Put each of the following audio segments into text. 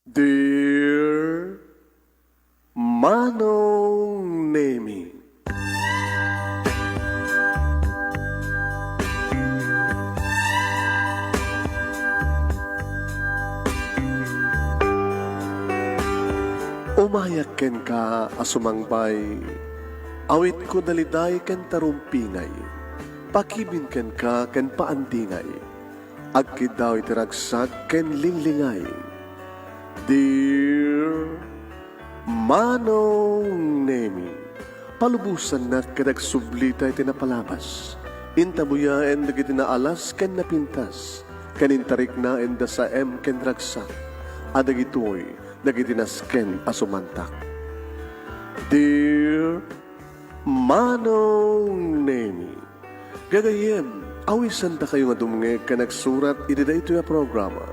Dear Manong Nemi, umayak ken ka asumangbay, awit ko daliday ken tarumpingay, pakibin ken ka ken paandingay, agkid daw itiragsak ken linglingay. Dear Manong Nemi, palubusan na kadagsublita iti napalabas, intabuya en dagiti naalas ken napintas, kanintarik na en da sa ken ragsak, adagitoy dagiti nasken asumantak. Dear Manong Nemi, gagayem, awisan ta kayo nga dumngeg ka nagsurat iti daytoy a programa.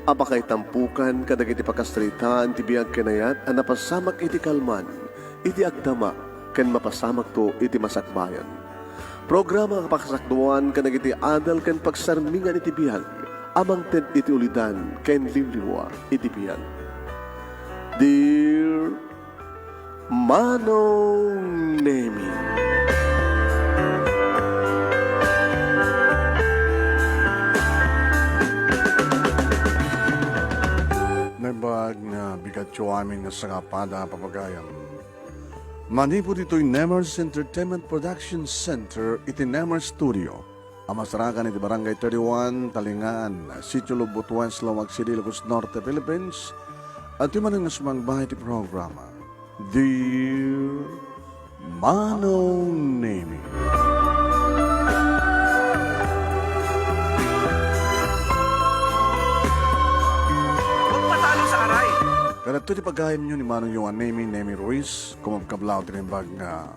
Apakay tampukan kadagiti pakastritaan ti biag kenayat a napasamak iti kalman, iti agdama, ken mapasamak to iti masakbayan. Programa kapakasakduan kadagiti adal ken pagsarmingan iti biag, amang ted iti ulidan ken liwliwa iti biag. Dear Manong Nemi, Naibag na bigat yo amin nga sakapada papagayam. Manipod ito'y Nemers Entertainment Production Center iti Nemers Studio. Amasarakan iti Barangay 31, Talingaan, Sitio Lubutuan, Slawag City, Lagos Norte, Philippines. At yung manang nasumangbahay iti programa, Dear Manong Nemi. Pero ito di pagayam nyo ni Manong yung Nemi Ruiz, kumabkablaw din yung bag nga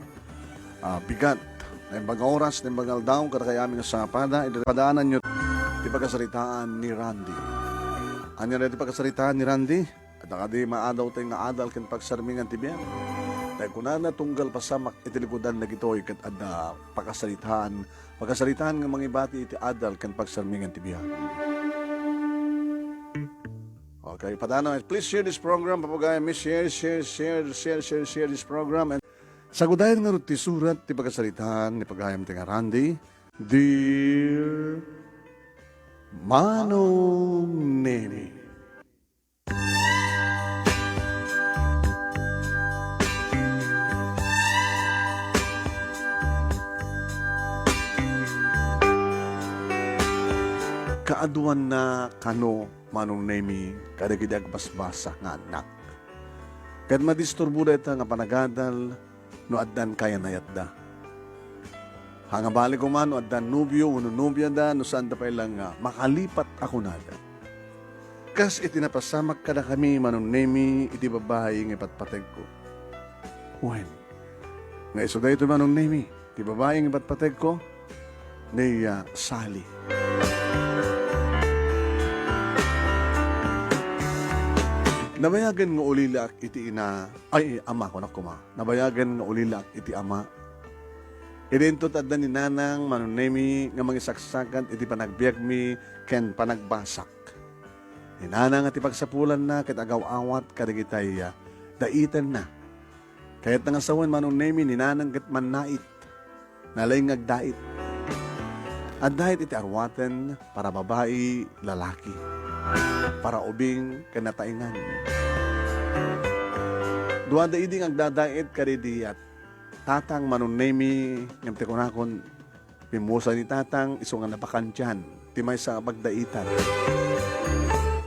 bigat, na yung bag oras, na yung bag aldaw, kada kaya aming sapada, padaanan nyo di pagkasaritaan ni Randy. Anya na di pagkasaritaan ni Randy? At nakadi maadaw tayong naadal kin pagsarmingan tibiyan. Dahil kunan na tunggal pasamak itilikudan na gito'y kat ada pagkasaritaan ng mga ibati iti adal kin pagsarmingan tibiyan. Okay, padano, please share this program, papagaya, miss, share this program. And sagudayan nga ti surat, ti pagkasalitan, ni pagayam ti nga Randy, Dear Manong Nemi. Kaaduan na kano Manong Nemi kadagidag basbasa nga anak. Kad madisturbo da ita nga panagadal no addan kaya nayat da. Hangabali ko man no addan nubyo uno nubya da no saan da pa ilang makalipat ako na da. Kas itinapasamak kada kami Manong Nemi iti babae nga ipatpateg ko. When? Nga iso da ito Manong Nemi iti babae nga ipatpateg ko ni Sally. Nabayagan nga ulilak iti ama ko na kuma. Nabayagan nga ulilak iti ama. Idento tadda ni nanang Manong Nemi nga mangisaksakan iti panagbiag mi ken panagbasak. Ni nanang ati pagsapulan na ket agaw-awat kadigitay daitan na. Kayat nga sawan Manong Nemi ni nanang ket mannait. Nalay ngagdait. At dahit iti arwaten para babae, lalaki. Para ubing kanataingan. Duwanda iding agdadait kadidiyat. Tatang Manong Nemi, ngam ti kunakon, pimusa ni tatang, iso nga napakantyan, timay sa pagdaitan.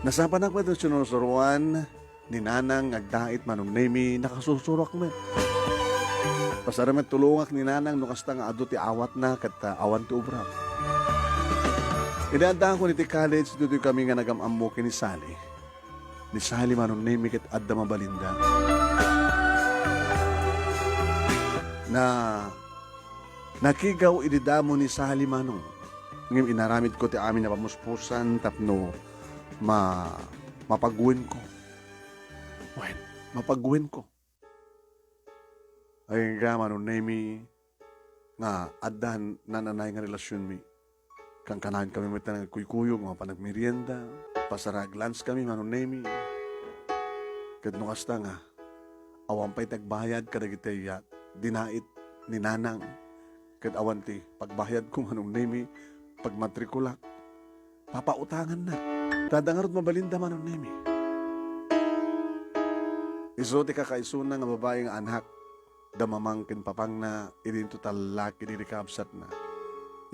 Nasapan ako ito sinusuruan, ni nanang agdait Manong Nemi, nakasusurok mo. Pasaramat tulungak ni nanang, nukasta nga ado ti awat na, kat awan ti ubram. Idandaan ko niti college, dito kami nga nagamamukin ni Sally. Ni Sally Manong Nemi ket adda mabalinda. Na nakigaw ididamo ni Sally Manong. Ngim inaramid ko ti amin na pamuspusan tapno mapagwin ko. Wen, mapagwin ko. Ay nga Manong Nemi nga addan nananay nga relasyon mi. Kang kanahan kami may tanang kuy-kuyog, mga panagmerienda, pasaraglans kami, Manong Nemi. Kat nung kasta nga, awan pa'y tagbayad kadagitaya, dinait ni nanang. Kat awan ti, pagbayad kung anong nemi, pagmatrikulak, papautangan na. Dadangarot mabalinda man ang nemi. Iso ti kakaisuna nga babae nga anak, damamangkin papang na idinto talaki di rekabsat na.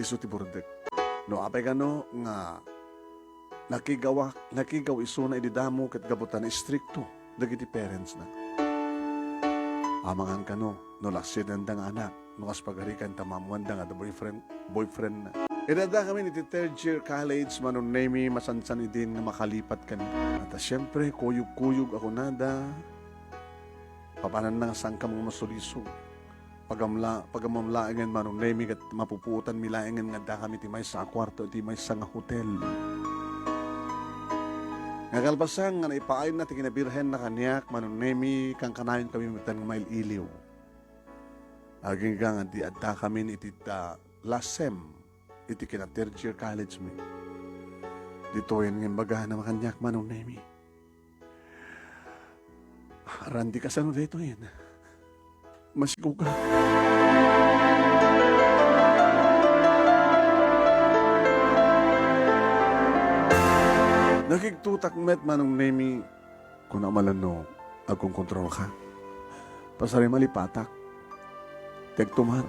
Iso ti burdek. No apay kano nga nakigaw iso na ididamo kat gabutan na stricto dagiti parents na. Amangan kano no laksidan da nga anak no kas pagarikan tamamuan da nga the boyfriend na. Idada kami ni third year college manon nemi masansan idin nga makalipat kani. At syempre kuyog-kuyog ako nada. Papanan na sang ka mga masulisog. Pagamamlaangan manong nemi kat mapuputan milaangan nga da kami timay sa kwarto timay sa nga hotel. Nagalbasang nga naipaayon na tikinabirhen na kanyak manong nemi kang kanayon kami mitan nga mail iliw. Aging nga nga di adda kami iti last sem iti kina third year college mi. Dito yan nga baga na makanyak manong nemi. Randi ka sa no dito yan. Masiko ka. Nakiktutak met manong nemi kung namalano akong kontrol ka. Pasari malipatak. Tegtuman.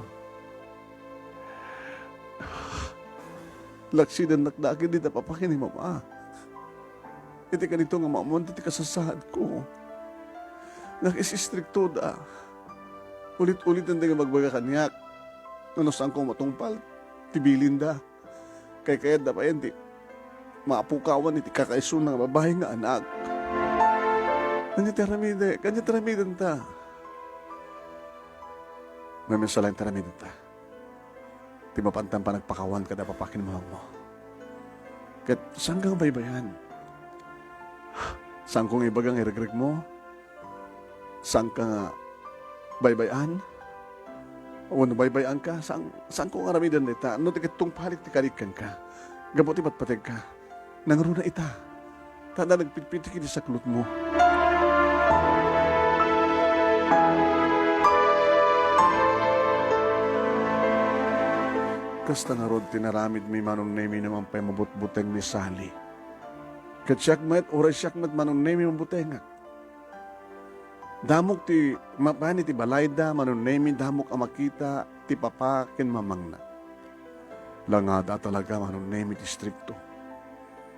Laksidan nakdakin di napapakin ni mama. Iti ka nito nga mamon, iti kasasahad ko. Nakisistrikto da. Ulit-ulit ang nga magbaga kanyak. Nunusang ko matungpal, tibilin da. Kaya da pa yan, di maapukawan iti kakaiso ng babae nga anak. Kanya taramidan ta. May mensalang taramidan ta. Di mapantan pa nagpakawan kada papakin mo mo. Kat saan kang baybayan? Saan kong ibagang iregreg mo? Saan ka nga baybayan? O baybayan ka? Saan kong aramidan ita? Ano tikitong palit ti kalikan ka? Gabuti patpateg ka? Nangaro na ita. Tada nagpitpitik iti saklot mo. Kasta nga rod tinaramid mi manong nemi naman pa'y mabutbuteng ni Sally. Kat siyakmat, oray siyakmat manong nemi mabutengak. Damok ti mapani ti balayda manong nemi damok amakita ti papakin mamang na. Langada talaga manong nemi ti strikto.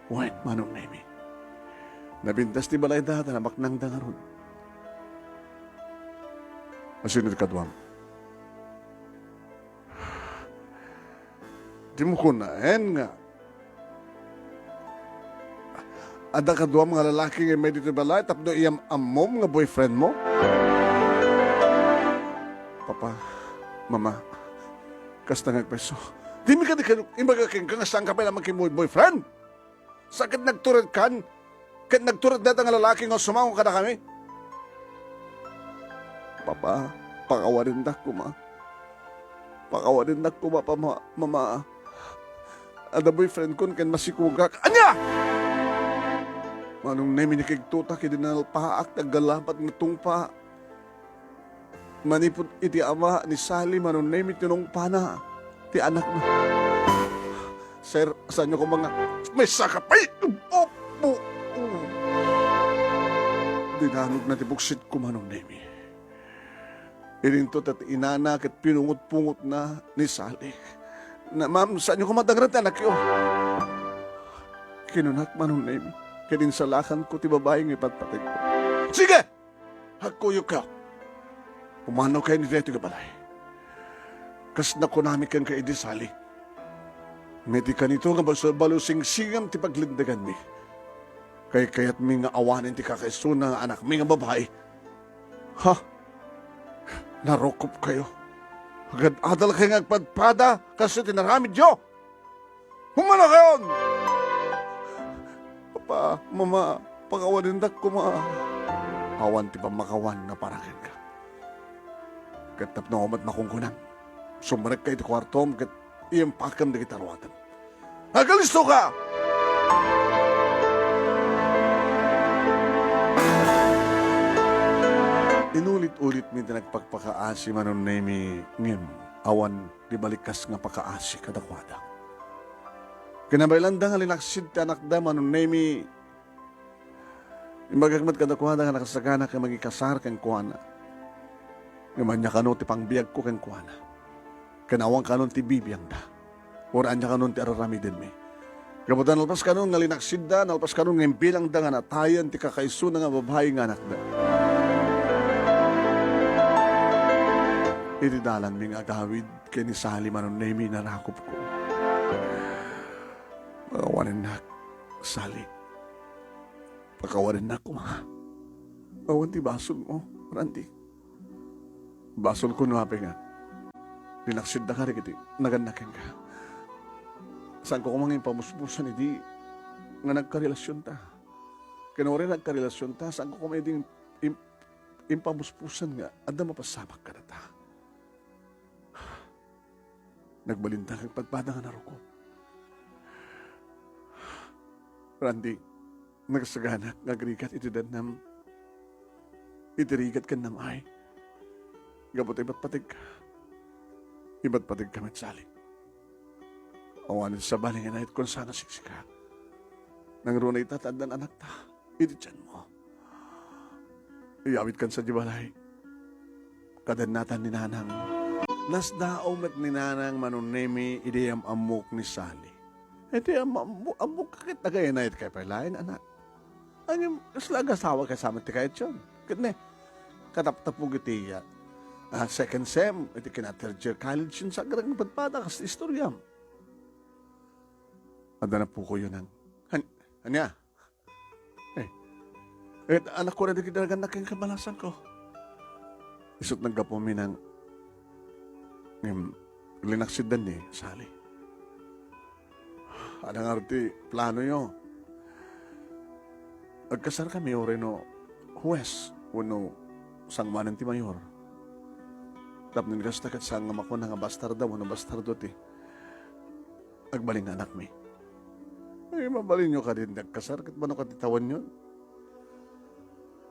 Wait manong nemi. Nabintas ti balayda tanamak nang dangaron. Masinod kadwam. Di mo kunaen nga. Ada kadwa mga lalaki nga may dito balay, tapno iyam amom nga boyfriend mo? Papa, mama, kasta nga peso. Di mi ka di imagaking ka nga saan ka pa naman kay boyfriend? Sakit nagturid kan? Kat nagturid data nga lalaki nga sumangong ka na kami? Papa, pakawarin na ko ma. Pakawarin na ko pa mama. Ada boyfriend ko kan masikugak. Anya! Manong nemi ni kigtuta kidinal paak taggalapat ng tungpa. Manipod iti ama ni Sally manong nemi tinong pana. Ti anak na. Sir, saan nyo ko mga may sakapay? Opo! Dinanog na tibuksit ko manong nemi. Inintot at inanak at pinungot-pungot na ni Sally. Na, ma'am, saan nyo kumadagrat anak yun? Kinunak manong nemi. Kininsalakan ko ti babaeng ipatpatig ko. Sige! Hagkuyok ka. Umanaw kayo ni Dito Gabalay. Kas na kunami kan kay Sally. Ngiti ka nito nga balusing-singam ti paglindagan mi. Kayat mi nga awanin ti kakaisuna nga anak mi nga babae. Ha? Narokop kayo. Agad adal kayo nga agpadpada kasi tinaramid yo. Humana kayo! Papa, mama, pakawanin dak ko ma. Awan ti pa makawan nga parakin ka. Katap na umat na kungkunan. Sumarek kayo ti kwartom kat iyang pakam na kitarwatan. Hagalisto ka! ulit-ulit mi nagpagpakaasi manon na mi ngim awan di balikas nga pakaasi kadakwada. Kinabailanda nga linaksid ta anak da manon na mi imbagagmat kadakwada nga nakasagana kay magikasar kang kuana. Ngaman niya kanon ti pangbiyag ko kang kuana. Kanawang kanon ti bibiyang da. Oraan niya kanon ti araramidin mi. Kabutan nalpas kanon nga linaksid da, nalpas kanon nga bilang da nga natayan ti kakaiso na nga babae nga anak da. Itidalan ming agawid kay ni Sally manon na imi narakop ko. Pakawanin na, Sally. Pakawanin na ko, ha. Awan ti basol mo, Randy. Basol ko nuhape nga. Linaksid na ka rin iti, nagandakin ka. Saan ko kumangin pamuspusan, hindi nga nagkarelasyon ta. Kinuri nagkarelasyon ta, saan ko kumangin impamuspusan nga, at na mapasamak ka na ta. Nagbalintang ang pagpada nga naruko. Randy, nagsaganak, nagrigat itidan nam, itirigat ka nam ay. Gabot iba't patig ka. Iba't patig ka met Sally. Awanin sa baling inahit kung sana siksika. Nang runay tatandaan anak ta, iti dyan mo. Iyawit kan sa jibalay. Kadanatan ni nanang. Nasdaom at ni nanang manunemi ideyam amok ni Sally. Iti amok kakit na gaya na iti kay palain, anak. Ang slaga sawa kay saman ti kahit yun. Kit kataptapog iti second sem, iti kina third year college yun sa garang padpada kas istoryam. Ada na po ko yun ang, Anya? Anak ko rin ikidalagan na kayong kamalasan ko. Isot nagkapumi ng linaksid ni Sally. Anang arti, plano nyo. Agkasar kami o reno huwes, uno sangmanan ti mayor. Tapos gastakat sa nga mako nga bastarda, uno bastardo ti. Agbaling anak mi. Ay, mabalin nyo ka din nagkasar, kat ba no katitawan yun?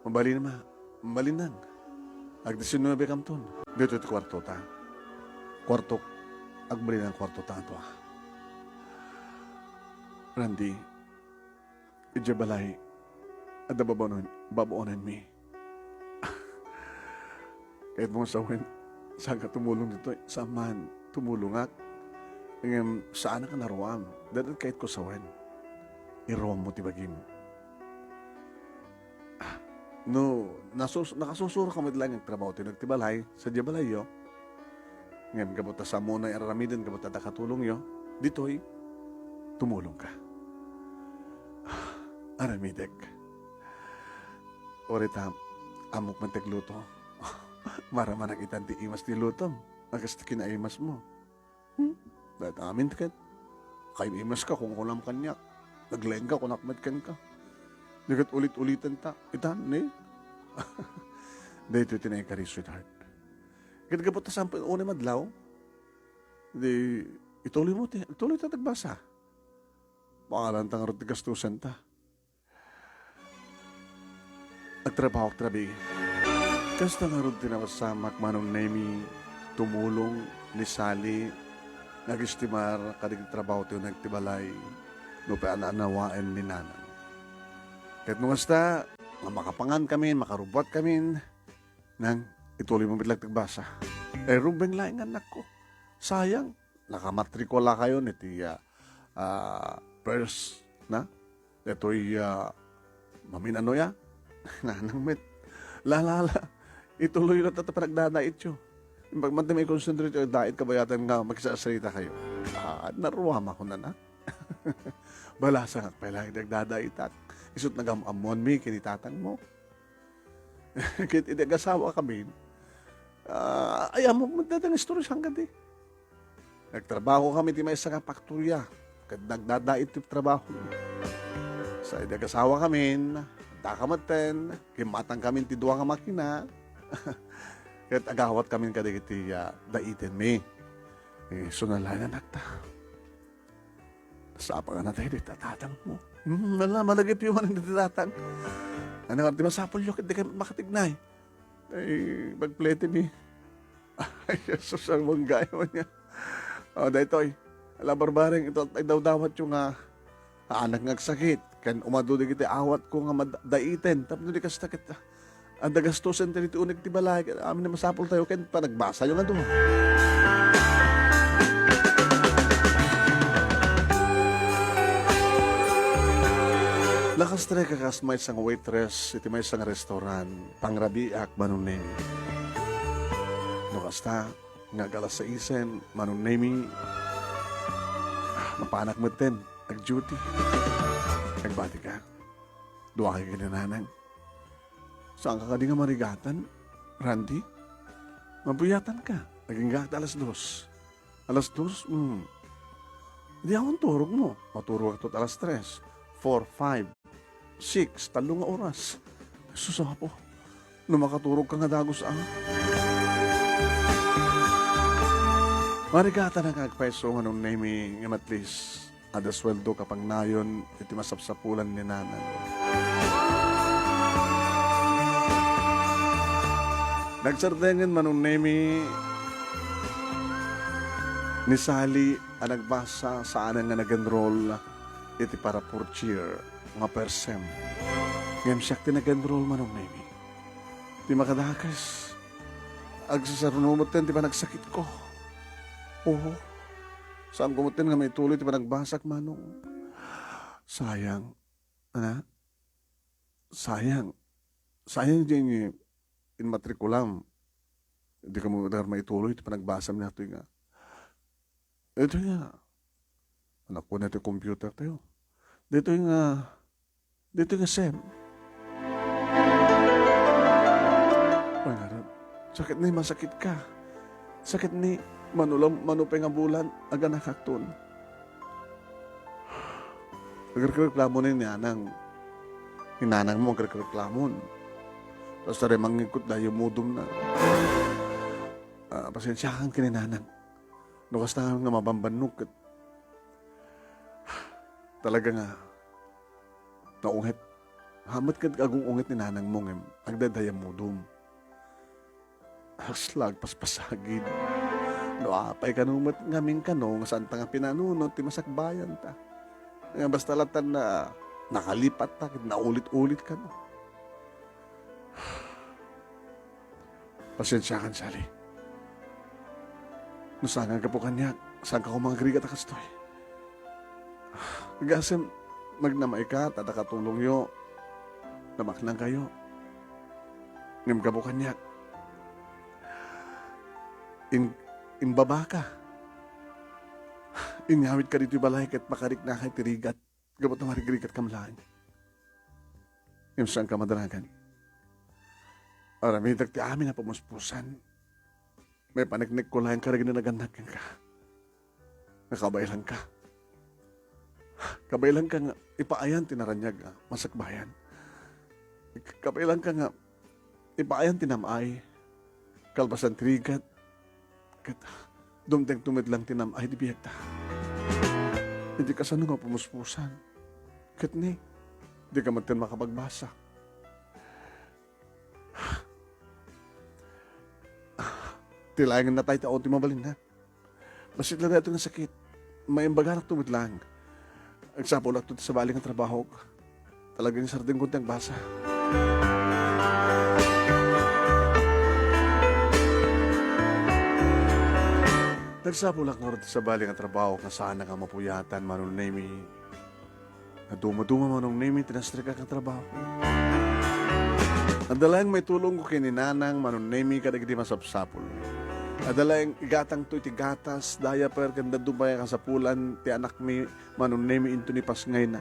Mabalin naman, mabalin nang. Ag-19 kamton. Dito iti kwarto ta. Kwarto, agbalin ang kwarto ta ito. Randy, ijabalay, at baboonan mi. Kahit mong sawin, saan ka tumulong dito, saan tumulong at, saan ka naruam, dahil kahit ko sawin, iruam mo tibagim. No, nakasusuro ka mo lang yung trabaho, tinagtibalay, sa jabalay yo, ngayon, kabot sa muna iramidin, kabot na katulong yo, dito'y, tumulong ka. Aramidek. Orita, amok man tegluto. Maraman ang itan ti imas ti lutom. Agas ti kinaimas mo. Dahil amin tiket. Kain imas ka kung kulam kanya. Naglain ka kung nakmat kan ka. Nagat ulit-ulitan ta. Itan, ne? Dahil ito tinay ka rin, sweetheart. Gagabot na sampun unay madlaw. Di, ituloy mo ti. Ituloy ta tagbasa. Pangalan tang rin gastusan ta. Agtrabaho trabi. Kasta nga rin tinawasamak manong nemi tumulong ni Sally nagistimar kadig trabaho tiyo nagtibalay no pa anaanawain ni nanan. Kahit nung hasta makapangan kami, makarubot kami nang ituloy mo bitlag tagbasa. Rubeng laing anak ko. Sayang, nakamatrikola kayo niti first na ito'y maminano ya nanang met lalala ituloy na tatapanagdadait yun pag man may concentrate yung dait kabayatan nga magsasalita kayo naruwama ko na na balasa nga pala nagdadait at isot nagamamon mi kinitatang mo kit idagasawa kami ayaw mo magdadang istorya siyang gadi nagtrabaho kami di may isa nga pakturya nagdadait yung trabaho. Sa idagasawa kami, dakamaten, kimatang kami ti duwa nga makina. Kahit agawat kami kadigiti daitin mi. Sunalayan na nagta. Sapa nga na tayo di tatatang mo. Malagip yung mga nagtitatang. Ano nga, di masapol yung di kayo makatignay. Ay, pagplete ni. Ay, Jesus, ang mong gayo niya. O, daytoy. Ala barbareng, ito ay daw-dawat yung anak nga sakit. Kan umado di kita awat ko nga madaiten. Tapos di ka sakit. Ang dagastusan tiniti unig ti balay. Amin na masapol tayo. Kan pa nagbasa yung ano. Lakas tre kakas may isang waitress, iti may isang restaurant, pangrabiak manunin. No kasta, nga galas sa isen, manunemi, mapanak mo ten, nag-duty. Nagbati ka, duwa ka kinananang. Saan ka nga marigatan, Randy? Mabuyatan ka, naging gata alas 2. Alas 2? Hindi akong turog mo. Maturog ako alas 3, 4, 5, 6, 3 nga oras. Susa po. Nung makaturog ka nga dagos ang. Marigata na kagpaiso nga nung name nga at least ada sweldo kapag nayon iti masapsapulan ni nanan. Nagsardengan manong name ni Sally ang nagbasa sa anang nga nag-enroll iti para for cheer nga persem. Ngayam siya ti nag-enroll manong name. Di makadakas. Agsasarunumot din, di ba nagsakit ko? Oo. Saan gumutin nga may tuloy, di ba nagbasak manong? Sayang. Ana? Sayang. Sayang din in matrikulam. Hindi ka mo may tuloy, di ba nagbasam na ito nga. Ito nga. Anak ko na ito computer tayo. Dito nga Sem. Ay, harap. Sakit ni, masakit ka. Sakit ni, manupay nga bulan, aga nakakton. Nagreklamo na yung nanang. Hinanang mo, nagreklamon. Tapos na rin mangikot na yung mudom na. Pasensya kang kininanang. Nukas na nga mabambanok. Talaga nga, naungit. Hamat ka agong ungit ni nanang mong agdadaya mudom. Haslag, paspasagid. Noapay kanumat ngamin kanong saan ta nga pinanunod, ti masakbayan ta. Nga basta latan na nakalipat ta, naulit-ulit ka no. Pasensya kan, Sally. Nusangan ka po kanya, saan ka ko mga grigat akastoy. Gasem, magnamay ka, tada katulong yo. Namaklang kayo. Ngam ka po kanya. Imbaba ka. Inyawit ka dito balay kat makarik na kay tirigat. Gabot na marigrigat ka malaan. Ngam saan ka madaragan. Aram, hidag ti amin na pumuspusan. May panagnig ko lang ka rin na nagandagan ka. Nakabailan ka. Kabailan ka nga, ipaayan tinaranyag, masakbayan. Kabailan ka nga, ipaayan tinamay, kalbasan trigat, kat dumdeng tumid lang tinamay di biyagta. Hindi ka sano nga pumuspusan. Kat ni, di ka matin makapagbasa. Tilayangan na tayo taon timabalin na. Basit lang na ito ng sakit. May imbaganak tumid lang. Agsapol ako sa baling ang trabaho ko. Talagang sarding kuntang basa. Nagsapol ako sa baling ang trabaho ka sana nga mapuyatan manong name. Naduma-duma manong name, tinastrika kang trabaho. Nadalang may tulong ko kininanang manong name kadag di masapsapol. Adalang igatang to iti gatas, daya per kanda dumaya ka sa pulan, ti anak mi manunemi into ni pasngay na.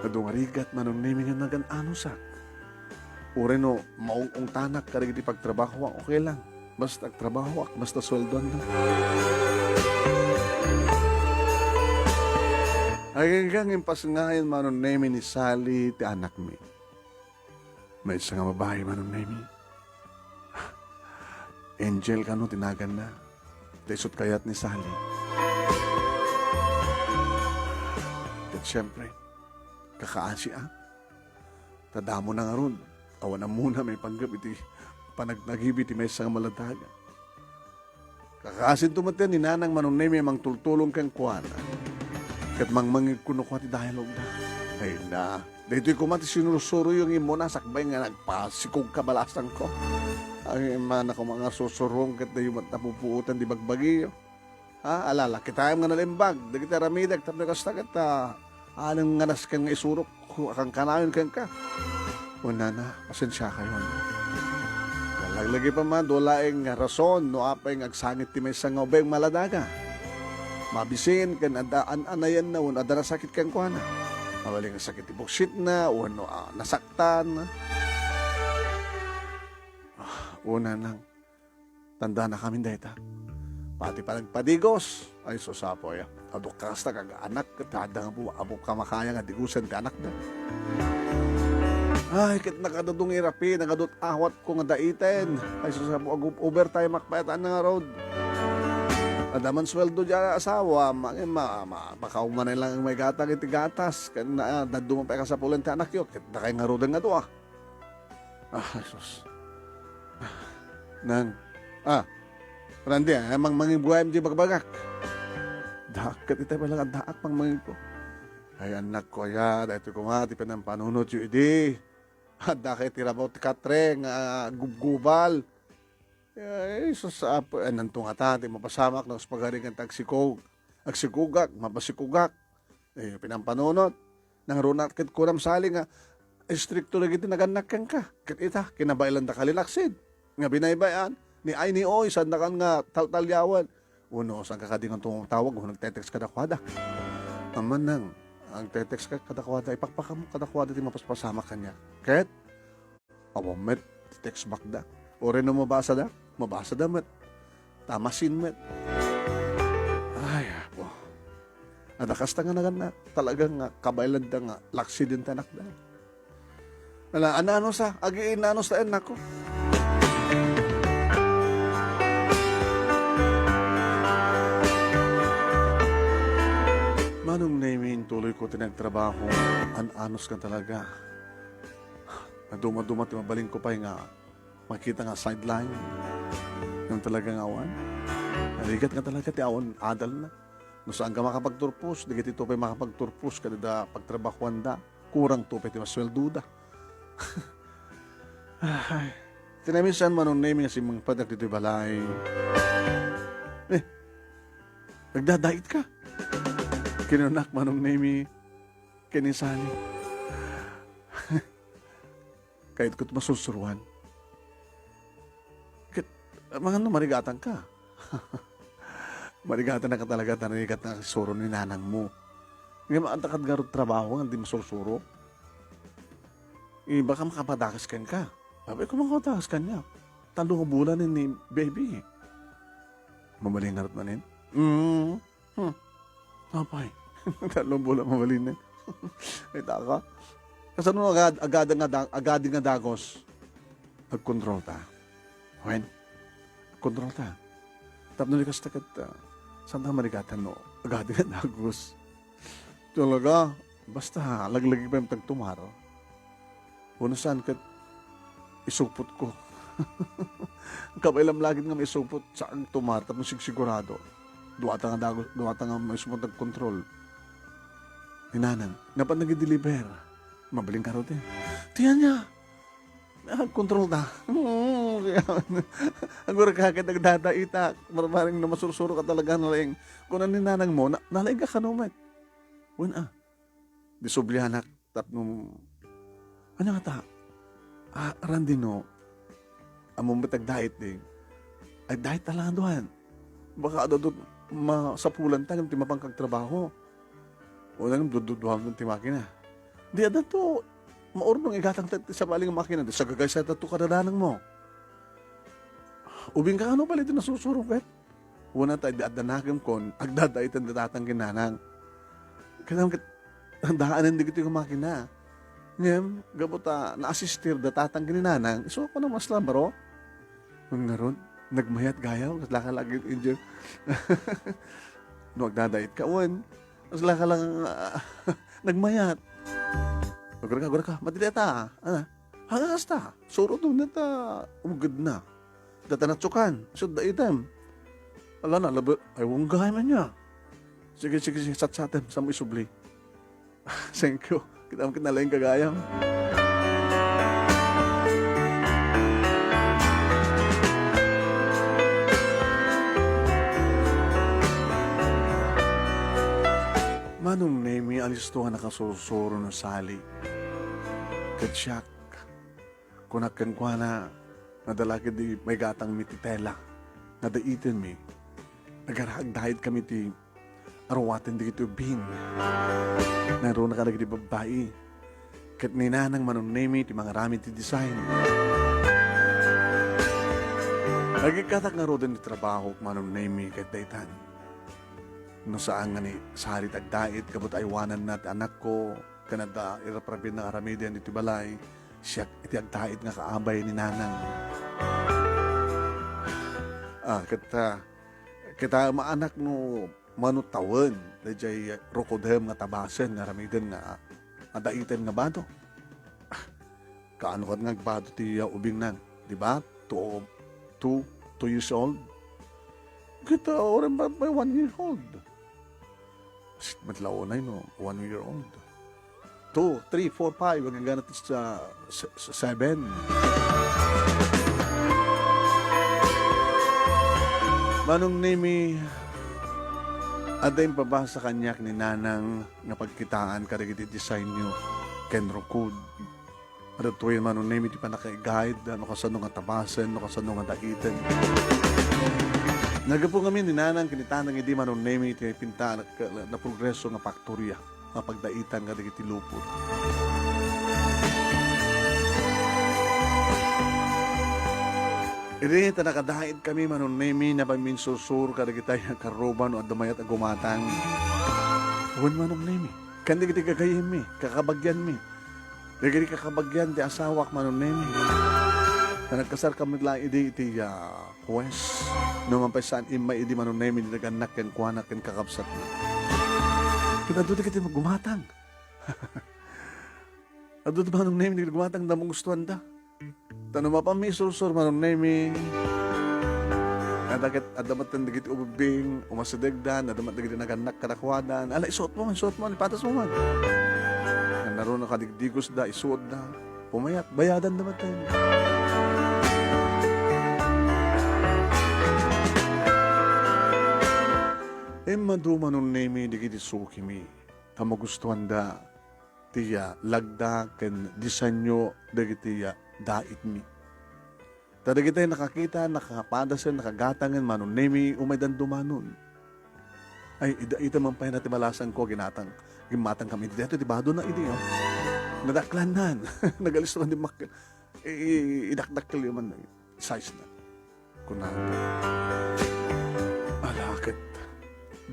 Nadungarigat manunemi nga nagan anusak. Ure no, maung tanak karig iti pagtrabaho, okay lang. Basta trabaho, basta sweldoan na. Hanggang impasngayan manunemi ni Sally, ti anak mi. May isa nga mabahay manunemi. Angel ka no, tinagan na. Tisot kayat ni Sally. At syempre, kakaasi Tadamo na nga ron. Awan na muna may panggap iti panagnagibi ti may isang maladaga. Kakasin tumatin ni nanang manunay may mang tultulong kang kuwana. Kat mangmangig kuno ko ti dialogue na. Ay na, dito'y kumati sinusuro yung imo na sakbay nga nagpasikog kabalasan ko. Ang iman ako mga susurong kat na yung napupuutan di bagbagiyo. Ha, alala, kita nga nalimbag, di kita ramidag, tapos kastagat, anong nga nas kang isurok, kang kanayon kang ka. Una na, pasensya kayo. Laglagi pa man, dolaing rason, no apay agsangit ti may sangobeng maladaga. Mabisin, kan anayan na, ada na sakit kang kuha na. Mawaling sakit ti buksit na, no, nasaktan. Una nang, tanda na kami dahita. Pati pa nagpadigos, ay susapoy. Adok ka kasta kag anak, tada nga po, abok ka makaya nga digusan ka anak na. Ay, kit nakadadong irapi, nakadot ahwat ko nga daitin. Ay susapo, overtime makpayataan na nga road. Adaman sweldo dyan asawa, makaumanay lang may gatang iti gatas. Kaya na, dadumang pa ka sa pulan ti anak yun, kit na kayo nga road nga doa. Jesus. Nang, Randy, emang manging buhay di bagbagak. Dakat ito pala ang daak pang manging ko. Ay anak ko ya, dahil ko nga, ti panang panunod yung idi. Dakat tirabaw ti katreng, gubgubal. Ay, sasapo, nantong atati, mapasamak, nang spagaring ang tagsikog. Agsikugak, mapasikugak. Ay, pinampanunod. Nang runat kit kuram sali nga, stricto lagi tinaganak kang ka. Kit ita, kinabailan da kalilaksid. Nga binaybayan. Ni ay ni oy saan kan nga talyawan. Uno saan kakadingan tong tawag kung nagte-text kada kwada. Aman nang ang te-text ka kada kwada ipakpaka mo kada kwada ti mapaspasama kanya. Ket abo met text back da. Ore no mabasa da met. Tamasin met. Ay po. Ada kasta nga nagan talagang kabailan da nga laksi din tanak da. Ala ano sa agi inanos ta en nako. Manong namin tuloy ko tinagtrabaho, anos ka talaga. Naduma-duma mabaling ko pa nga makita nga sideline. Yung talagang awan. Naligat nga talaga ti awan adal na. No saan ka makapagturpos, di ito pa makapagturpos kada da pagtrabahuan da. Kurang to pa ti masweldo da. Tinaminsan manong namin nga si mga padak dito balay. Nagdadait ka. Kinunak manong nami kinisani. Kahit ko't masusuruan. Mga marigatan ka. Marigatan na ka talaga, tanikat na kasuro ni nanang mo. Ngayon, antakad garot trabaho, hindi masusuro. Baka makapadakas ka. Sabi ko makapadakas ka niya. Talo ko bulan ni baby. Mamaling garot manin? Apay. Talong bola mamalin na. Ay taka. Kasi ano agad nga dagos. Nag-control ta. When? Control ta. Tapos nalikas takat saan ta marigatan no? Agad nga dagos. Talaga. Basta laglagi pa yung tagtumaro. Una saan kat isupot ko. Kabailam lagi nga may isupot saan tumar. Tapos sigurado. Duwata nga dagos. Duwata nga may sumot nag-control. Ninanang, napan nag-deliver. Mabaling karo din. Tiyan niya. Control na. Ang gura ka kahit nagdadaita. Maraming na masursuro ka talaga nalang. Kung ninanang mo, nalaing ka kanumat. Wala. Disublihanak. Tapno. Ano nga ta? Randi no. Among matagdait din. Ay dahit talaga doon. Baka doon masapulan tayo ng timapangkag trabaho. O lang dududuhan ng timakina. Di ada to, maurnong igatang sa baling makina. Sa gagay sa tato kadadanang mo. Ubing ka ano pala ito nasusurong ket? Una tayo adanagam kon, agdadaitan datang ginanang. Kaya ang daanan di ito yung makina. Ngayon, gabuta, na-assistir datatang ginanang. So ako na mas lambaro. Nung naroon, nagmayat gayaw, kasi laka lagi injure. Nung agdadait ka, mas laka lang nagmayat. Gura ka, madilita. Ano? Hangasta, surot nung nata, umugad na. Data natsukan, so da item. Ala na, labi, ay wong gahay man niya. Sige, sat-satem, sa mo isubli. Thank you. Kita mo kinalaing kagayam. Manong nemi alisto nga nakasurusuro ng sali. Katsyak. Kunakan kwa na nadalaki di may gatang mititela. Nadaitin mi. Nagarahag dahil kami ti arawatin di ito bin. Naroon na ka di babae. Kat ninanang manong nemi ti mga rami ti design. Nagikatak nga ro din ti trabaho manong nemi kat daitan. No saan nga ni sarit agdait kabut aywanan nat anak ko kanada iraprabin na aramedian iti balay siya iti agdait nga kaabay ni nanang kita maanak no manutawan dajay rokodhem nga tabasen nga aramedian nga adaitan nga bado kaano kat nga bado ti ubing nang di ba 2 years old kita oran ba may 1 year old. Matlaw na yun, 1 year old. 2, 3, 4, 5, hanggang ganit sa 7. Manong nemi, aday pa ba sa kanyak ni nanang nga pagkitaan karigiti design nyo, Ken Rokud. At ito yung manong nemi, di pa naka-guide, ano kasano nga tabasan, ano kasano nga daitan. Nagapo kami ni nanang kinitanang hindi manong nemi iti pinta na progreso nga paktorya nga pagdaitan nga digiti lupot. Iri ta nakadait kami manong nemi na paminsusur ka digitay ang karuban o adamayat agumatang. Huwag manong nemi. Kan digiti kagayim mi, kakabagyan mi. Digiti kakabagyan ti asawak manong nemi. Na nagkasar kami lang iti huwes. No man pa saan imay idi manong nemi naganak ken kuanak ken kakabsat na. Kita doon kita maggumatang. Adto manong nemi gumatang da mong gustuhan da. Tanong mapami sursur manong nemi. Adagat adamatan digit ubing umasadegdan adamat digit naganak kadakwadan. Ala isuot mo ipatas mo man. Naroon na kadigdigos da isuot da. Pumayat bayadan dapat tayo. Maduma nung nemi di kiti sukimi. Kamagustuhan da tiya lagda ken disenyo da kitiya dait mi. Tada kita nakakita, nakapadasan, nakagatangan manong nemi umaydan dumanon. Ay, ida man pa natin malasan ko gimatang kami dito, di ba doon na idi, oh. Nadaklanan, nagalisto ka di idakdakkel man size na. Kunado. Alakit.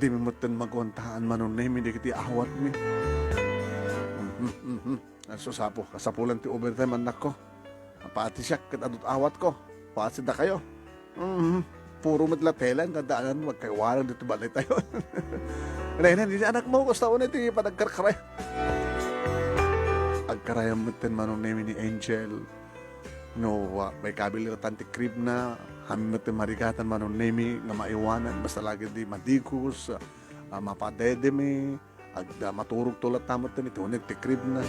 Di mi mutan maguntahan manong nemi, di kiti awat mi. Susapo, kasapulan ti overtime anak ko. Pati siya, kat adot awat ko. Pasid na kayo. Puro madlatelan, kadaanan, magkaiwanan dito balay tayo. Hindi anak mo, gusto ko na ito, panagkarkaray. Agkarayam mutan manong nemi ni Angel. No, may kabiliratan ti crib na, kami mutan marigatan manong nemi nga maiwanan, basta lagi di madikus, mapadedeme, maturog tulat tamot na ito, ti crib na.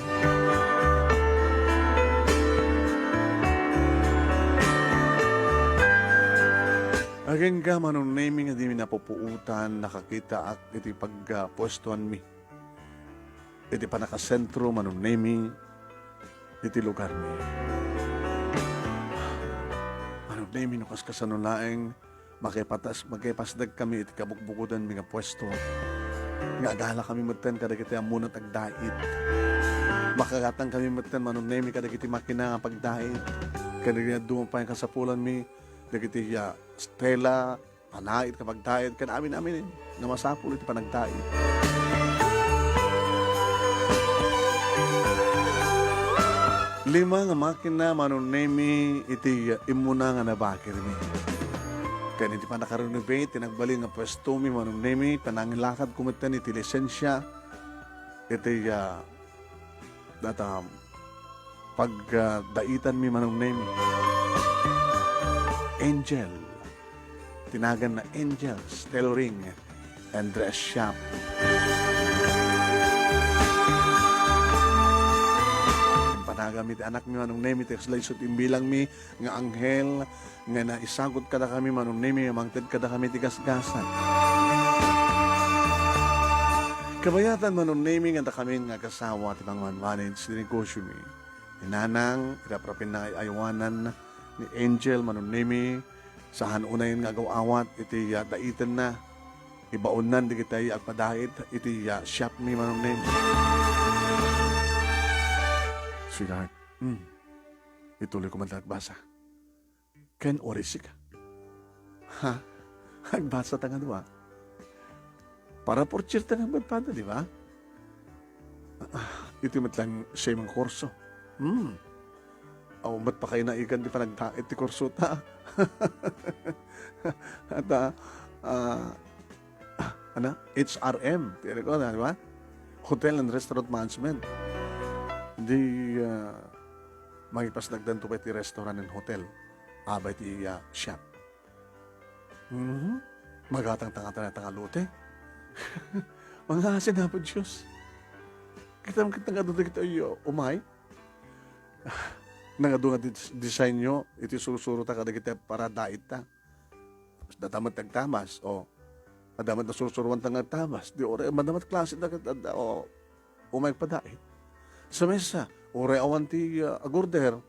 Aging ka manong nemi nga di mi napupuutan, nakakita ak iti pagpuestuan mi. Iti panakasentro manong nemi, iti lugar mi. Manong nemi no kas kasanulaeng, makipasdag kami iti kabukbukudan mi nga pwesto. Nga agala kami matan kada kiti amunat agdait. Makagatang kami matan manong nemi kada kiti makina nga pagdait. Kada kiti dumapay kasapulan mi, dagiti Stella, panait kapag dait, kan amin na masapul iti panagdait. Lima nga makina manong nemi iti imuna nga nabakir mi. Kaya iti panakarenovate, tinagbali nga pwesto mi manong nemi, panangilakad kumitan iti lisensya, iti daitan mi manong name. Angel. Tinagan na Angels, tailoring, and dress shop. Panagamit anak mi manong name, text laysot imbilang mi, nga anghel, nga naisagot kada kami manong name, mangted kada kami tigasgasan. Kabayatan manong name, nga kami nga kasawa, timang manmanage, di negosyo mi. Inanang, iraprapin na ayawanan ni Angel, manong name, sahan unayin nga gawawat, iti daitan na, ibaunan, di kita agpadait, iti shop mi manong name. Sweetheart, ituloy ko man nagbasa. Ken orisi ka. Ha? Nagbasa ta nga doa. Para por chirta nga magpada, di ba? Ito matlang siya mga kurso. Aw, ba't pa kayo naikan di pa nagdait ti kurso ta? At, HRM. Tira ko na, di ba? Hotel and Restaurant Management. Hindi magipas nagdanto pa ti restaurant and hotel. Abay ti shop. Magatang tanga-tanga-lute. Mga asin na po Diyos. Kita nga doon kita umay. Nga doon nga design nyo, iti susuro ta kada kita para dait ta. Dadamat nagtamas. O, madamat na susuruan ta nagtamas. Di ore, madamat klase na kita. O, umay pa dait. Sa mesa, ore awan ti agorder.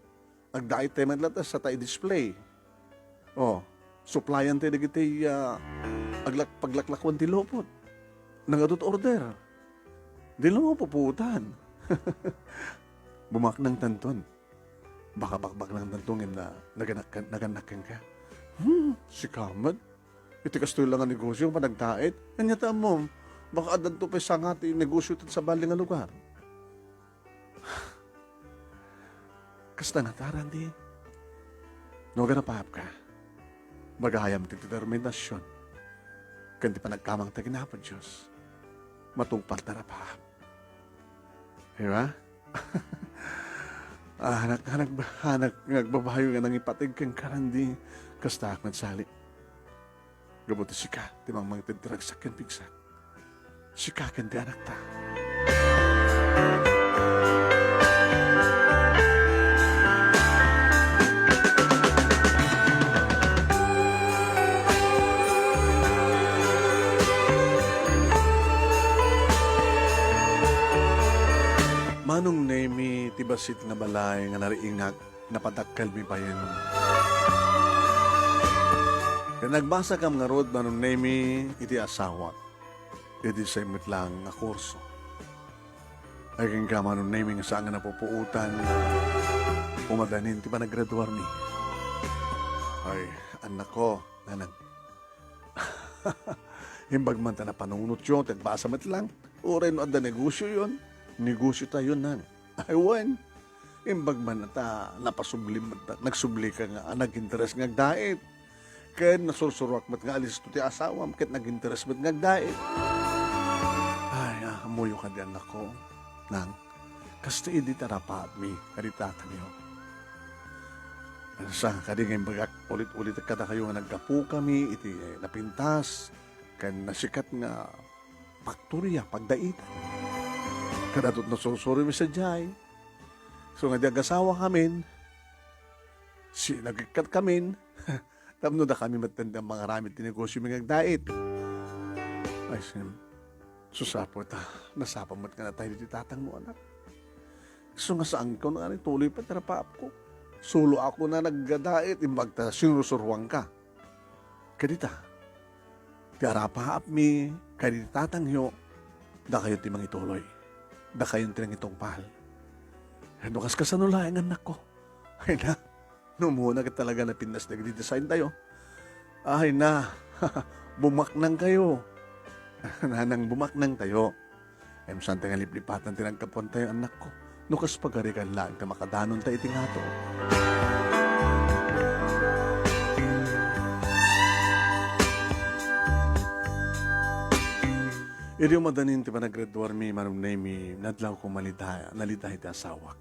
Agdait tayo man latas sa tayo display. O, supplyan tayo na kita paglaklakwan ti lopot. Nangadot order. Di lang mo puputan. Bumak ng tanton. Baka bakbak ng tantongin na naganakan ka. Si Kamad. Itikas to lang ang negosyo, panagtait. Kanyata mo, baka adan to pa sangati negosyo sa baling nga lugar. Kasta nataran di. No ganapahap ka. Magahayam ti determinasyon. Kandi pa nagkamang taginapon Diyos. Matungpal na rapahap. Diba? Hanak nagbabayo nga nang ipatig kang karandi. Kasta ak nagsali. Gabuti si ka, timang mga tidragsak kan pigsak. Si ka kan di anak ta. Manong nemi tibasit nga balay nga nariingak napadakkel mi bayan. Kaya nagbasa kam nga rod manong nemi iti asawa. Iti sa imot lang nga kurso. Ay kang ka manong nemi nga saan nga napupuutan. Umadanin ti pa naggraduar mi. Ay, anak ko, nanang. Himbag man ta na panunot yun, tagbasa mat lang. Uray no adda negosyo yun. Negosyo tayo nang. Aywan. Imbag man ta napasubli nagsubli ka nga nag-interest nga dait. Ken nasursuruak mat nga alis to ti asawam ket nag-interest mat nga dait. Ay, amuyo ka diyan ako. Nang kasta idi tarapat mi karitatan niyo. Sa kadi nga imbagak ulit-ulit kada kayo nga naggapu kami iti napintas ken nasikat nga pakturya pagdaitan. Kadatot na susuri mi sa jay. So nga diagasawa kamin, nagkikat kamin, tamno na kami matanda mga ramit tinegosyo mi ngagdait. Ay, susapot nasapamat ka na tayo dito tatang mo anak. So nga saan ko na tuloy pa tarapaap ko. Sulo ako na naggadait, imbagta sinusurwang ka. Kadita, tiarapaap mi, kadita tatangyo, da kayo timang ituloy. Da kayong tinang itong pahal. Ano kas kasanulayan anak ko? Ay na, muna ka talaga na pinas na design tayo. Ay na, bumaknang kayo. Nanang bumaknang tayo. Ay masante nga liplipatan tinagkapon tayo anak ko. Nukas pagarikan lang ka makadanon tayo itingato. Iri madanin ti panaggraduar mi manong name nadlaw ko nalitahay ti asawak.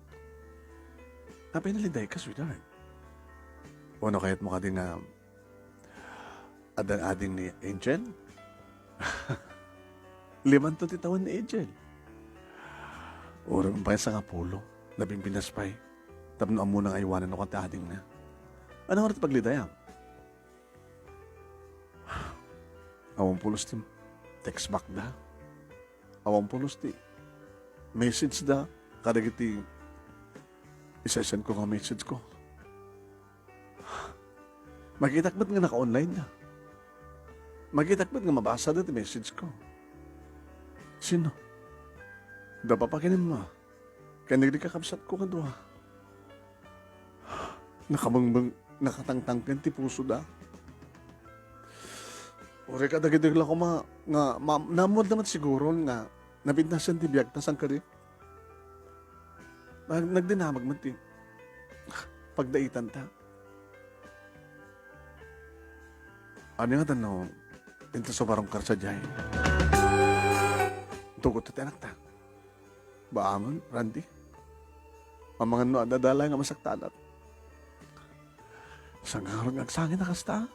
Pinaliday ka, sweetheart. Ano kaya't mo ka din nga adan-ading ni Angel? 50 taon ni Angel. Urang pa sa kapulo, labing pinaspay. Tapno mo nang aywanan ako at ading na. Ano oras paglidayang? Awang pulos ti text back da. Awang pulos ti message da. Kadagiti isesend ko nga message ko. Magitakbat nga naka-online na. Magitakbat nga mabasa da ti message ko. Sino? Da papakinin mo. Kaya nagdikakabsat ko ka doon. Nakabangbang, nakatangtangkan ti puso da. Ore ka dagidagla ko namod naman siguro nga nabintasan ti biyag tasang ka rin. Nagdinamag man ti pagdaitan ta. Ano nga tanaw? Tinta sa barong karsa dyan. Tugot ito anak ta. Baaman, Randy. Ang mga no, adadala nga masaktalat. Sa ngarong agsangin na kasta.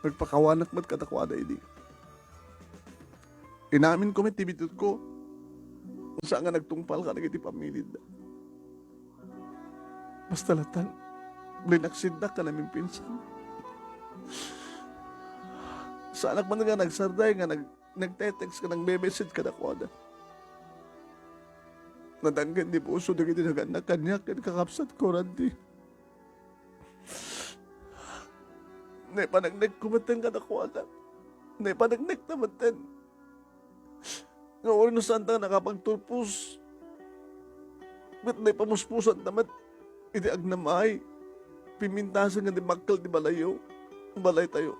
Nagpakawanak mat katakwada hindi. Inamin ko may tibitut ko. Kung saan nga nagtungpal ka nagiti pamilid. Basta latan, linaksid na ka namin pinsan. Sa anak man nga nagsarday nga nagte-text ka ng message ka na kwada. Nadanggan di puso na kitinagan na kanya kakapsat ko, Randy. Nay panagnek kumatan ka na kwada. Nay panagnek namatan. Nga uri no saan ta nakapagtulpus. Ba't nay pamuspusan naman. Iti agnamay. Pimintasan nga di makal di balayo. Balay tayo.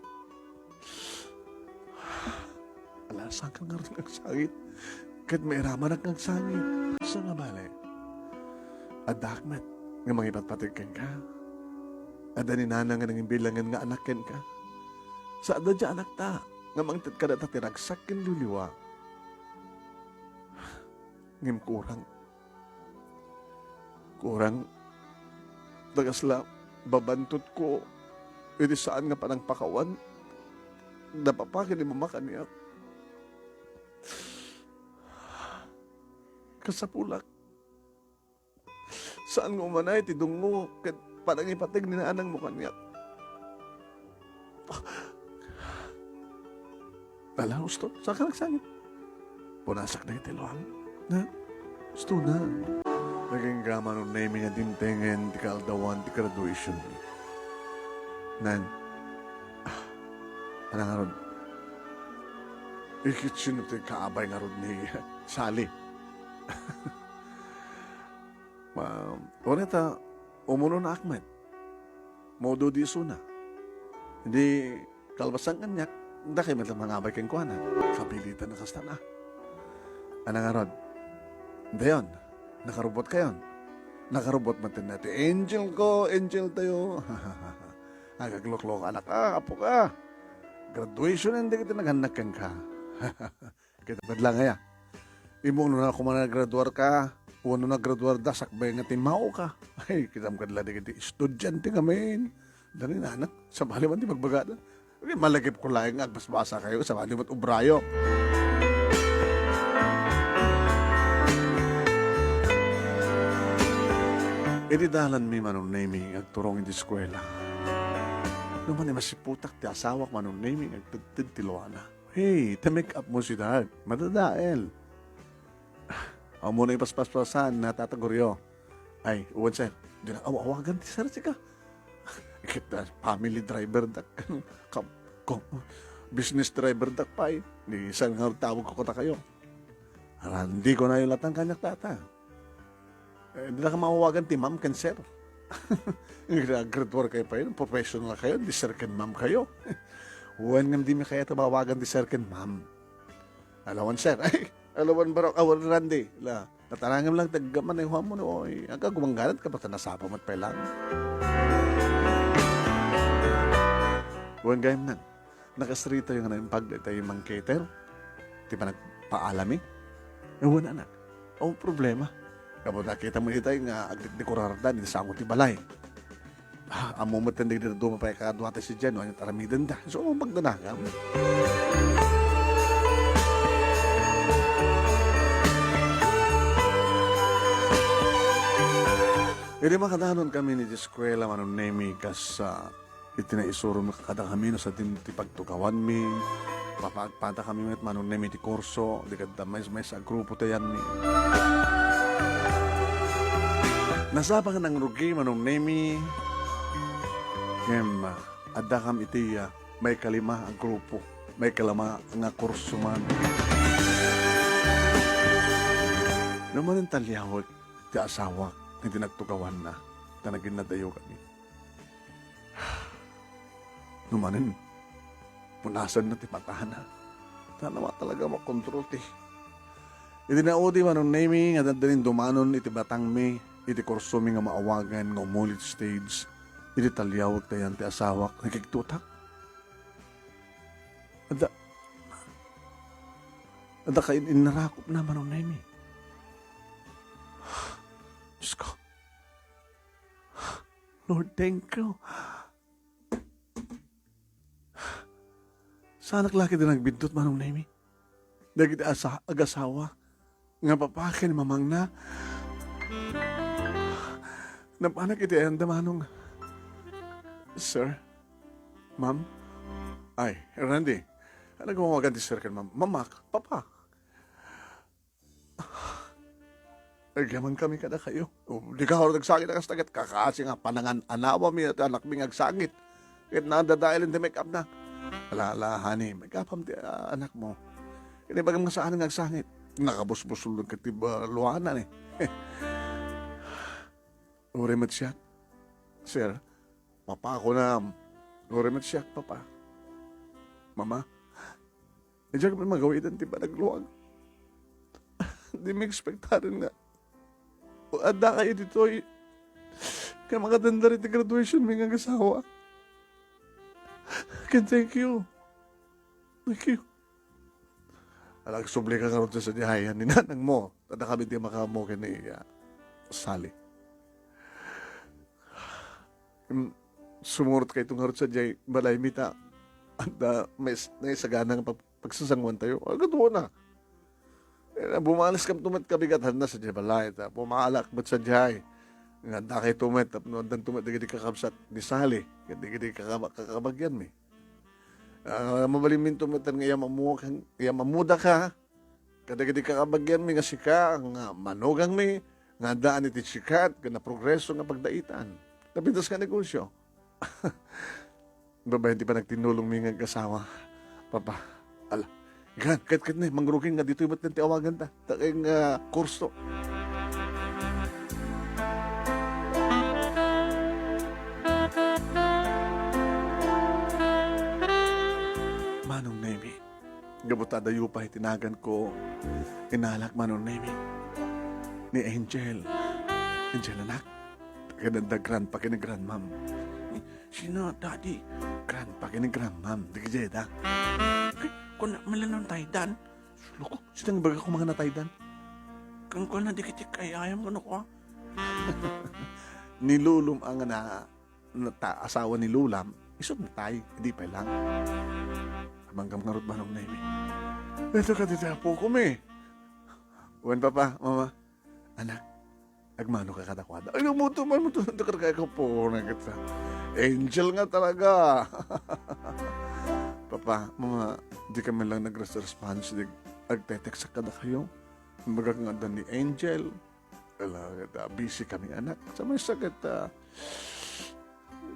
Alasan ka nga rin ang sangit. Kahit may raman ang sangit. Sa nga balay. Adakmat. Nga mangipatpatikan ka. Ada ni nana nga nanging bilangan nga anakin ka. Sa ada dya anak ta. Nga mangtit ka na ta tinagsakin luliwa. Ngim kurang. Kurang. Dagasla. Babantot ko. Iti saan nga panang pakawan. Napapakin ni mamakan niya. Kasapulak. Saan nga umanay, tidong mo, kat parang ipatig ni naanang mo kanya. Alam, gusto, saan ka nagsangit? Punasak na itiluan. Na, gusto na. Naging gama nung naming nga dintengen, di kaldawan, di graduation. Nan, ano nga ron? Ikitsin ito yung kaabay nga ron ni Sally. Oreta, umuno na akmet. Modo di suna. Hindi kalbasan kanyak, hindi kayo mga abay kang kuhanan. Kapilitan na kasta na. Ano nga ron? Hindi yun. Nakarobot kayo. Nakarobot matin natin. Angel ko, angel tayo. Nagaglok-lok anak ka, apo ka. Graduation hindi kita naghanakan ka. Kita badla nga ya. Imo na ako graduar ka. Uno na graduar da, sakbay nga timao ka. Ay, kita mo kadla di kiti estudyante kami. Dali na anak, sa bali man di magbagada. Okay, malagip ko lang nga, basbasa kayo, sa bali man ubrayo. Itidalan mi manong naming agturong iti eskwela. Naman ay masiputak ti asawak manong naming agtagtid ti Luana. Hey, ta-make up mo si dad. Madadael. Amo na ipaspas-pasan na tataguryo. Ay, uwan sir. Di na awawagan ti sir sika. Kita family driver dak. Business driver dak pa eh. Ni isang nga tawag ko kota kayo. Hindi ko na yung latang kanyak tata. Di na ka mawawagan ti ma'am kan sir. Graduate kayo pa yun. Professional kayo. Di sir kan ma'am kayo. Uwan nga di mi kaya tabawagan ti sir kan ma'am. Alawan sir. Ay, alawan barok awan Randy. La, natarangam lang taggaman ay huwam mo no. Oy, aga gumangganat ka basta nasapa mat pa lang. Uwan gayam nan. Nakasrito yung pagday tayo mang cater. Di ba nagpaalami? Uwan anak. O problema. Kapag nakita mo ito nga aglit ni Kurarda, ni sangot ni Balay. Amo mo tindig na dumapay ka duwate si Jen, yung taramidan da. So, magdanakam. Hindi makadanon kami ni Eskwela manong nemi kas itinaisuro mo kakada kami no sa ti pagtukawan mi. Papagpata kami met manong nemi ti kurso. Di kada may sa grupo tayan mi. Nasabang ng rugi manong nemi. Kem, adda kam iti may kalima ang grupo. May kalama nga kurso man. Naman ang talyawag ti asawa. Hindi nagtugawan na naging nadayo kami. Numanin, punasan na ti matahan na. Tanawa talaga makontrol ti. Iti naudi manong nemi nga dadalin dumanon iti batang mi, iti kurso mi nga maawagan nga umulit stage, iti talyawag tayan ti asawak, nagigtutak. Ada kain inarakop na manong nemi. Diyos ko. Lord, thank you. Sana laki din nagbindot manong nemi. Dagiti agasawa. Nga papakin mamang na. Napanak iti anda manong. Sir? Ma'am? Ay, Randy. Ano gumawagan ti sir kan ma'am? Mamak? Papa? Agaman kami kada kayo. Di ka ako nagsakit na kastagat. Kakasi nga panangan anawa mi at anak mi nagsakit. Kahit nadadailin di make up na. Ala, honey, make up am di anak mo. Hindi bagam nga saan nagsakit. Nakabusbusul ng katiba luhanan eh. Uremat siya. Sir, papa ako na. Uremat siya, papa. Mama, hindi ka man magawitan ti ba nagluwag. Hindi may expectarin nga. Ada kayo dito eh. Kaya makatanda rin ti graduation may nga asawa. Kaya thank you. Thank you. Alang subli ka karoon sa dihayan ni nanang mo. Tada kami di makamokin ni Sally. Sumurot kayo itong karoon sa dihay balay mita. At may sagana ng pagsasangwan tayo. Agad mo na. Bumalas kam tumat kabigatan na sa Jabalay. Pumalak ba't sa Jai. Nga dakay tumat. Noon tumat digidi kakabsat ni Sally. Digidi kakabagyan mi. Mabalimin tumatan nga mamuda ka. Kadigidi kakabagyan mi nga sika. Nga manugang mi. Nga daan iti sikat. Nga progreso nga pagdaitan. Napintas ka negosyo. Babay, hindi pa nagtinulong mi nga kasawa. Papa, ala. Gan, kahit na, mangruging nga dito yung ba't nanti awagan ta. Taking kurso. Manong Nemi, gabutada yu pa itinagan ko. Inalak Manong Nemi. Ni Angel. Angel anak. Gananda grandpa kini grandmam. Sino, daddy? Grandpa kini grandmam. Di ka jeda. Kung malalang taydan, sulok ko, sinang baga ko mga nataydan? Kung ko na dikitik ay ayam ko na ko. Ni Lulum ang asawa ni Lulam, isot na tay, hindi pa lang. Abanggam nga rot manong na yun. Ito ka dito po ko me. Uwan papa, mama, anak, agmano ka katakwada. Ay, namuto man mo ito, kaya ko po na kita. Angel nga talaga. Papa, mama, di kami lang nag-response. Agtetext ka na kayo. Kumbaga nga ni Angel. Busy kami anak. Sa may sakit,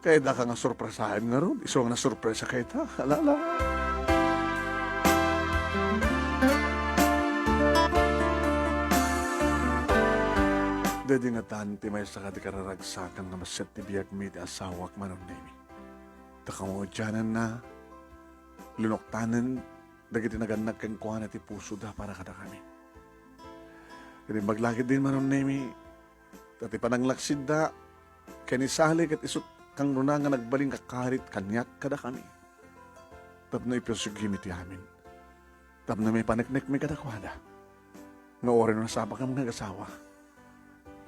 kaya da ka nga surpresahan nga ron. Iso nga na surpresa kayo ta. Alala. Dadi nga tanti may sa kati kararagsakan nga maset ti biyag mi ti asawak manong nemi. Takamo dyanan na. Lunoktanan, dagiti naganak kang kuha na ti puso da para kada kami. Kaya maglakid din manon nemi, tati pananglaksid da, kanisali kat isot kang nuna nga nagbaling kakarit kanyak kada kami. Tapno ipyosugimi ti amin. Tapno may paneknek may kada kuha da. Nga orin na sabak ang mga asawa.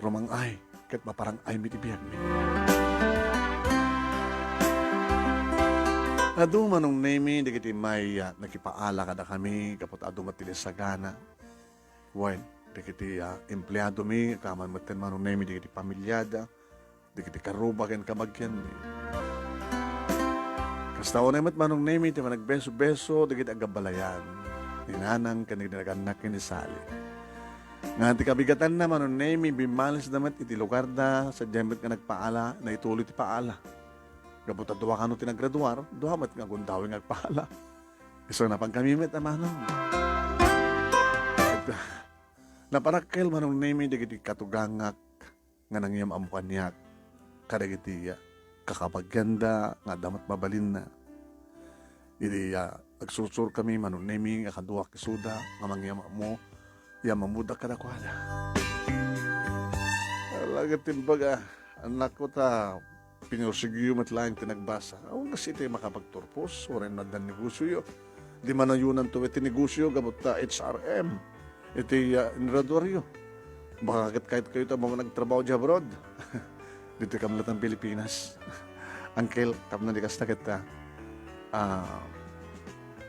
Romang ay, kat maparang ay mitibiyag mi. Adu manong nemi, di kiti may nakipaala kada kami, kapot adu matilis sa gana. Well, di kiti empleyado mi, kaman maten manong nemi, di kiti pamilyada, di kiti karuba ken kamagyan mi. Kasta o namat manong nemi, di man nagbeso-beso, di kiti agabalayan. Ninanang kanigdinaganak ni Sally. Nga ti kabigatan na manong nemi, bimalis naman iti lugar da, sa jembet nga nagpaala, na ituloy ti paala. Kaputa duwa ka no tinagraduar, duwa mat nga gundawin nga paala. Iso na pagkamimit na manong. Naparakkel manong nemi digiti katugangak nga nangyam amukan niya kadagiti kakapaganda nga damat mabalin na. Idi agsusur kami manong nemi nga kaduwa kisuda nga mangyam mo mamuda kadakwada. Alagat timbaga anak ko ta pinursigyo matlang tinagbasa. Awan kasi ito makapagturpos. Oren na dan negosyo yun. Di man na yun ang tuwit negosyo gamot ta HRM. Ito inradoryo. Baka kahit kayo ito mga nagtrabaho di abroad. Dito kami lahat ng Pilipinas. Uncle, kap na di kasta kita.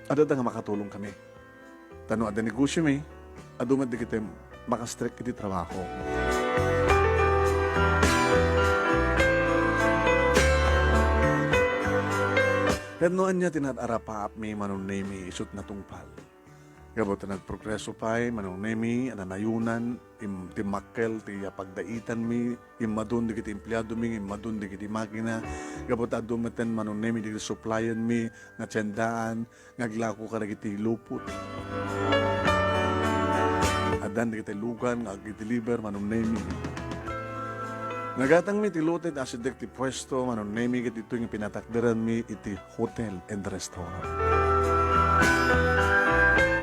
Ada nga makatulong kami. Tano ada negosyo may. Adumad di kita makastrek kiti trabaho. At noon niya tinat-arapaap mi manong nemi isut na tungpal. Gabot na nagprogreso pa'y manong nemi ananayunan timakkel ti pagdaitan mi imadun di kiti empleyado mi imadun di kiti makina. Gabot na dumaten manong nemi di kiti supplyan mi nga tiyandaan ngaglako ka na kiti lupot. Adan di kiti lugan nga ag-deliver manong nemi. Nagatang mi tiluted asidek ti pwesto manong nemi ket ito yung pinatakderan mi iti hotel and restaurant.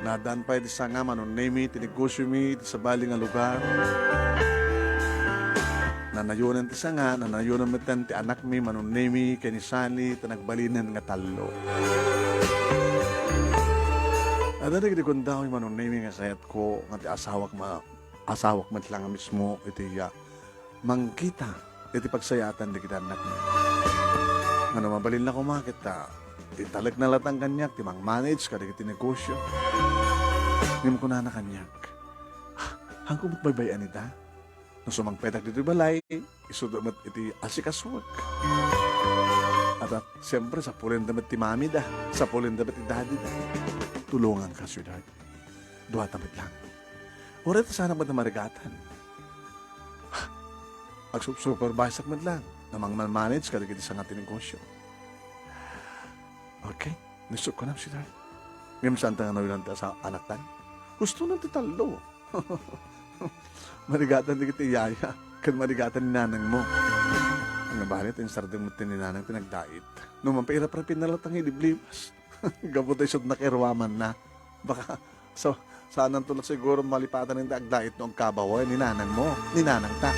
Nadan pa iti sanga manong nemi ti negosyo mi iti sa bali nga lugar. Nanayunan ti sanga, nanayunan mi ti anak mi manong nemi ken ni Sally ti nagbalinan nga talo. Adan iti kundaw manong nemi nga kayat ko nga ti asawak matlang mismo iti mangkita, iti pagsayatan di kita anak niya. Ano mabalin na kumakit italag na latang kanyak, ti mang manage ka di kiti negosyo. Hindi mo kunana kanyak. Hangkong magbaybayan ita? No sumangpetak dito balay, isudamat iti asikaswag. At siyempre, sa pulin damat ti mami da, sa pulin damat ti daddy da. Tulungan ka, sweetheart. Duha tamit lang. Ura ito sana ba't na marigatan? Ag-supervise man lang. Namang man-manage ka dito sa ating negosyo. Okay. Nisok ko na siya. Ngayon saan tayo nawilan sa anak tan? Gusto nang titalo. Marigatan dito yaya. Kan marigatan ni nanang mo. Ang nabalit, yung sarding mo tininanang tinagdait. Nung mampahirap rin pinalatang iliblibas. Gabot ay siyot na kirwaman na. Baka, so, saan ang tulad siguro malipatan ng dagdait noong kabawa ni nanang mo. Ni nanang ta.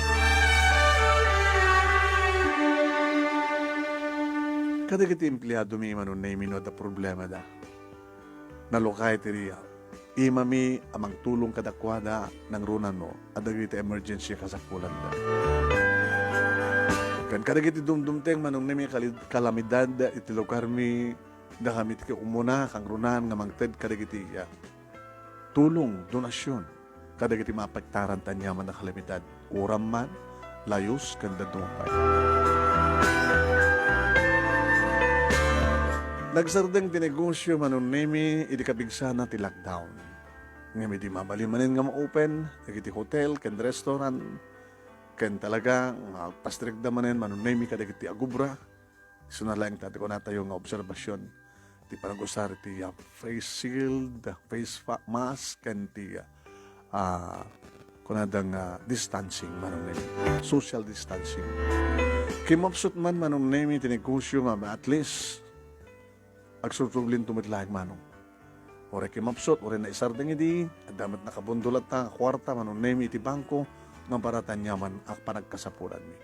Kada kiti empleyado mi manon na imino da problema da. Nalukay tiriya. Ima mi amang tulong kadakwada ng runan mo at dagiti emergency kasakulan da. Kan kada kiti dumdumteng manong na mi kalamidad iti lugar mi da kami ti umuna kang runan nga mangted kada kiti tulong, donasyon. Kada kiti mapagtaran tanya man na kalamidad. Uram man, layos, kanda dumapay. Nagsardeng tinegosyo manong nemi, idi kabigsa na ti lockdown. Nga may di mabalimanin nga ma-open, nagiti hotel, ken restaurant, ken talaga, pastrik da manen manong nemi kadagiti agubra. So na lang tati ko na tayo nga obserbasyon. Ti panagusar ti face shield, face mask, ken ti kunadang distancing manong nemi. Social distancing. Kimapsot man manong nemi tinegosyo nga at least agsutublin tumitlaag manong. Ore kimapsot, ore na isardeng idi, at damat nakabundulat ta, kwarta, manong nemi iti bangko, ng paratan yaman ak panagkasapuran mi.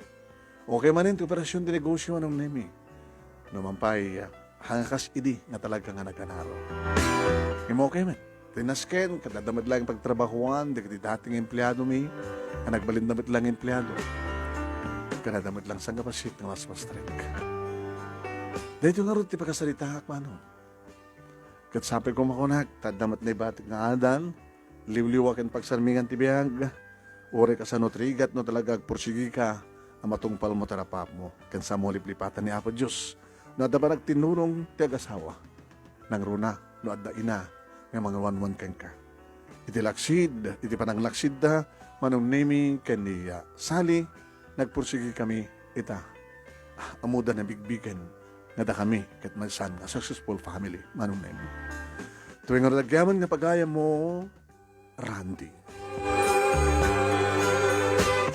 Okay manin, ti operasyon di negosyo manong nemi. Numampay, hangakas idi, nga talaga nga naganaro. Imo okay man, tinasken, kadadamad lang pagtrabahuan, di dating empleyado mi, na nagbalindamit lang empleyado. Kadadamad lang sang kapasit ng mas mastrek. Dahil nga rin ti pagkasalita akmano. Kat sabi ko makunak, tadamat na ibatik nga adan, liwliwakin pagsarmingan ti biyag, ore ka sa nutrigat no talaga pursigi ka, ang matungpal mo tarapap mo, kan sa mo liplipatan ni Apo Diyos, na dapat nagtinurong ti ag-asawa, nang runa, no adda ina, nga mga wanwan ken ka. Iti laksid, iti pananglaksid da, manong naming kaniya. Sali, nagpursigi kami, ita, amuda na bigbigan, nga da kami, kat magsan, a successful family, manong naming. Tuwing nga nagyaman nga pagaya mo, Randy.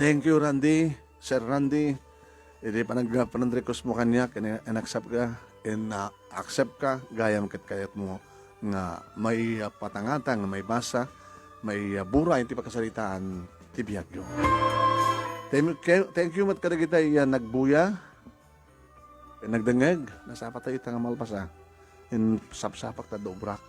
Thank you, Randy. Sir Randy. Hindi pa nagpanandrekos mo kanya, accept ka, accept ka, gayam kat kayat mo nga may patangatang, may basa, may bura, hindi pa kasalitaan, tibiyag yun. Thank you, mat kadagita nagbuya, nagdangag, nasa patay itang malpasa, in sapsapak na dobrak.